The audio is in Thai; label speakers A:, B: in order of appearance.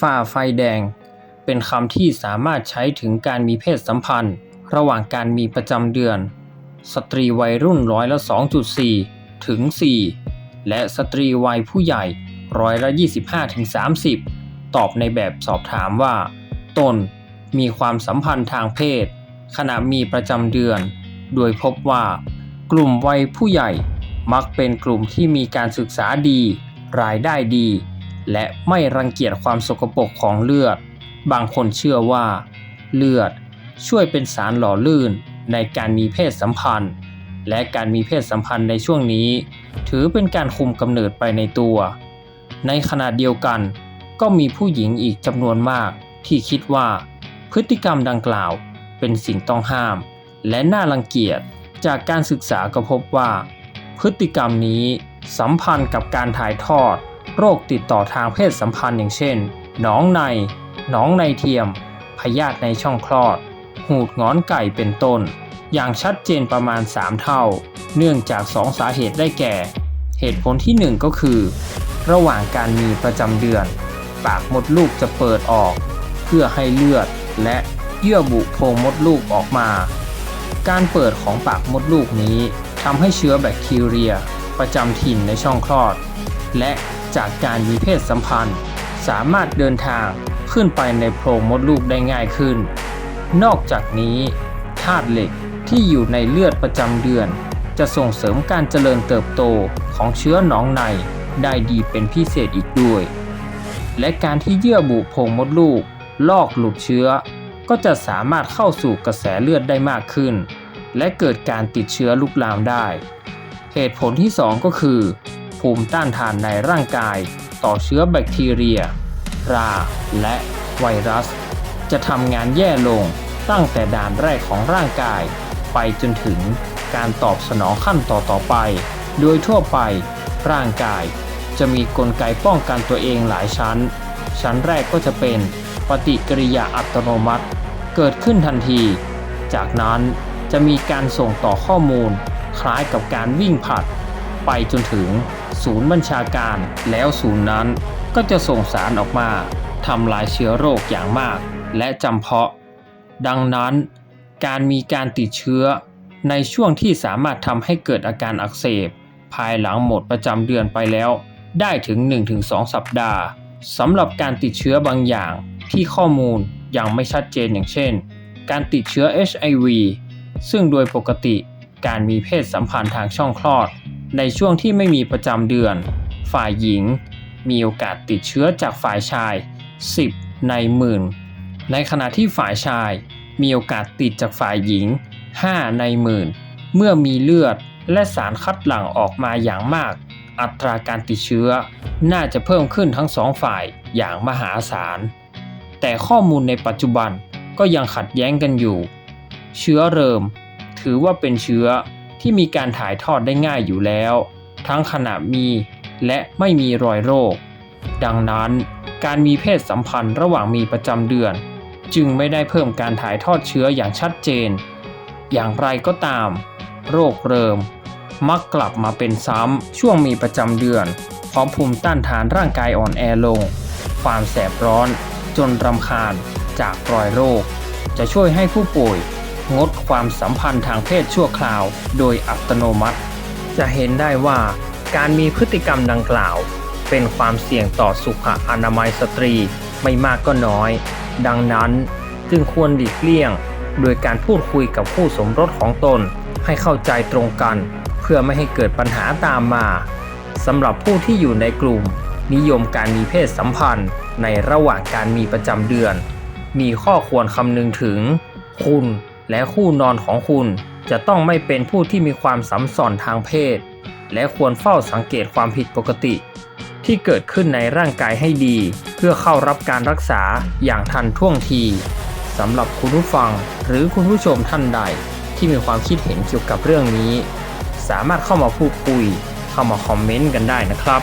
A: ฝ่าไฟแดงเป็นคำที่สามารถใช้ถึงการมีเพศสัมพันธ์ระหว่างการมีประจำเดือนสตรีวัยรุ่นร้อยละ 2.4 ถึง 4 และสตรีวัยผู้ใหญ่ร้อยละ 25 ถึง 30 ตอบในแบบสอบถามว่าตนมีความสัมพันธ์ทางเพศขณะมีประจำเดือนโดยพบว่ากลุ่มวัยผู้ใหญ่มักเป็นกลุ่มที่มีการศึกษาดีรายได้ดีและไม่รังเกียจความสกปรกของเลือดบางคนเชื่อว่าเลือดช่วยเป็นสารหล่อลื่นในการมีเพศสัมพันธ์และการมีเพศสัมพันธ์ในช่วงนี้ถือเป็นการคุมกำเนิดไปในตัวในขณะเดียวกันก็มีผู้หญิงอีกจำนวนมากที่คิดว่าพฤติกรรมดังกล่าวเป็นสิ่งต้องห้ามและน่ารังเกียจจากการศึกษาก็พบว่าพฤติกรรมนี้สัมพันธ์กับการถ่ายทอดโรคติดต่อทางเพศสัมพันธ์อย่างเช่นหนองในเทียมพยาธิในช่องคลอดหูดงอนไก่เป็นต้นอย่างชัดเจนประมาณ3เท่าเนื่องจาก2สาเหตุได้แก่เหตุผลที่1ก็คือระหว่างการมีประจำเดือนปากมดลูกจะเปิดออกเพื่อให้เลือดและเยื่อบุโพรงมดลูกออกมาการเปิดของปากมดลูกนี้ทำให้เชื้อแบคทีเรียประจำถิ่นในช่องคลอดและจากการมีเพศสัมพันธ์สามารถเดินทางขึ้นไปในโพรงมดลูกได้ง่ายขึ้นนอกจากนี้ธาตุเหล็กที่อยู่ในเลือดประจำเดือนจะส่งเสริมการเจริญเติบโตของเชื้อหนองในได้ดีเป็นพิเศษอีกด้วยและการที่เยื่อบุโพรงมดลูกลอกหลุดเชื้อก็จะสามารถเข้าสู่กระแสเลือดได้มากขึ้นและเกิดการติดเชื้อลุกลามได้เหตุผลที่2ก็คือภูมิต้านทานในร่างกายต่อเชื้อแบคทีเรียราและไวรัสจะทำงานแย่ลงตั้งแต่ด่านแรกของร่างกายไปจนถึงการตอบสนองขั้นต่อไปโดยทั่วไปร่างกายจะมีกลไกป้องกันตัวเองหลายชั้นแรกก็จะเป็นปฏิกิริยาอัตโนมัติเกิดขึ้นทันทีจากนั้นจะมีการส่งต่อข้อมูลคล้ายกับการวิ่งผลัดไปจนถึงศูนย์บัญชาการแล้วศูนย์นั้นก็จะส่งสารออกมาทำลายเชื้อโรคอย่างมากและจำเพาะดังนั้นการมีการติดเชื้อในช่วงที่สามารถทำให้เกิดอาการอักเสบภายหลังหมดประจำเดือนไปแล้วได้ถึง 1-2 สัปดาห์สำหรับการติดเชื้อบางอย่างที่ข้อมูลยังไม่ชัดเจนอย่างเช่นการติดเชื้อ HIV ซึ่งโดยปกติการมีเพศสัมพันธ์ทางช่องคลอดในช่วงที่ไม่มีประจำเดือนฝ่ายหญิงมีโอกาสติดเชื้อจากฝ่ายชาย10ในหมื่นในขณะที่ฝ่ายชายมีโอกาสติดจากฝ่ายหญิง5ในหมื่นเมื่อมีเลือดและสารคัดหลั่งออกมาอย่างมากอัตราการติดเชื้อน่าจะเพิ่มขึ้นทั้ง2ฝ่ายอย่างมหาศาลแต่ข้อมูลในปัจจุบันก็ยังขัดแย้งกันอยู่เชื้อเริมถือว่าเป็นเชื้อที่มีการถ่ายทอดได้ง่ายอยู่แล้วทั้งขณะมีและไม่มีรอยโรคดังนั้นการมีเพศสัมพันธ์ระหว่างมีประจำเดือนจึงไม่ได้เพิ่มการถ่ายทอดเชื้ออย่างชัดเจนอย่างไรก็ตามโรคเริมมักกลับมาเป็นซ้ำช่วงมีประจำเดือนเพราะภูมิต้านทานร่างกายอ่อนแอลงความแสบร้อนจนรำคาญจากรอยโรคจะช่วยให้ผู้ป่วยงดความสัมพันธ์ทางเพศชั่วคราวโดยอัตโนมัติจะเห็นได้ว่าการมีพฤติกรรมดังกล่าวเป็นความเสี่ยงต่อสุขอนามัยสตรีไม่มากก็น้อยดังนั้นจึงควรหลีกเลี่ยงโดยการพูดคุยกับคู่สมรสของตนให้เข้าใจตรงกันเพื่อไม่ให้เกิดปัญหาตามมาสำหรับผู้ที่อยู่ในกลุ่มนิยมการมีเพศสัมพันธ์ในระหว่างการมีประจำเดือนมีข้อควรคำนึงถึงคุณและคู่นอนของคุณจะต้องไม่เป็นผู้ที่มีความสัมพันธ์ทางเพศและควรเฝ้าสังเกตความผิดปกติที่เกิดขึ้นในร่างกายให้ดีเพื่อเข้ารับการรักษาอย่างทันท่วงทีสำหรับคุณผู้ฟังหรือคุณผู้ชมท่านใดที่มีความคิดเห็นเกี่ยวกับเรื่องนี้สามารถเข้ามาพูดคุยเข้ามาคอมเมนต์กันได้นะครับ